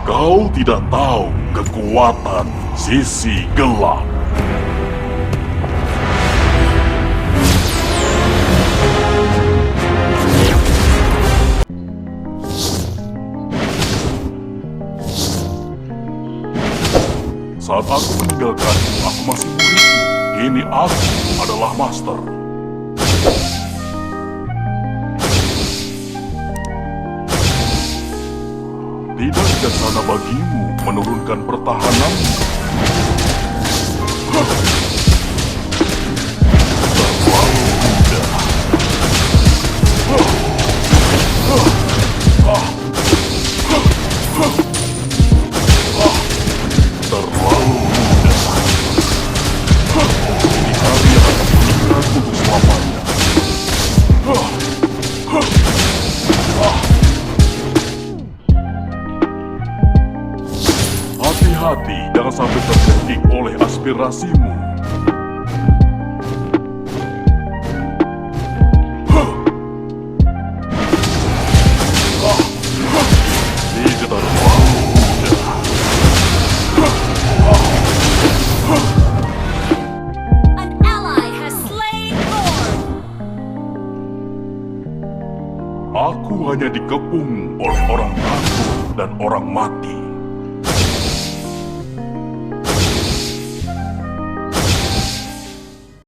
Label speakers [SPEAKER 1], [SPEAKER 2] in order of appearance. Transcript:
[SPEAKER 1] Kau tidak tahu kekuatan sisi gelap. Saat aku meninggalkanmu, aku masih muridmu. Kini aku adalah master. Tidak bijaksana bagimu menurunkan pertahananmu. Terlalu mudah. Terlalu mudah. Ini hari yang akan meninggalkanku untuk selamanya. Hati-hati, jangan sampai tercekik oleh aspirasimu. Tidak terlalu mudah.
[SPEAKER 2] An ally has slain Lord.
[SPEAKER 1] Aku hanya dikepung oleh orang takut dan orang mati.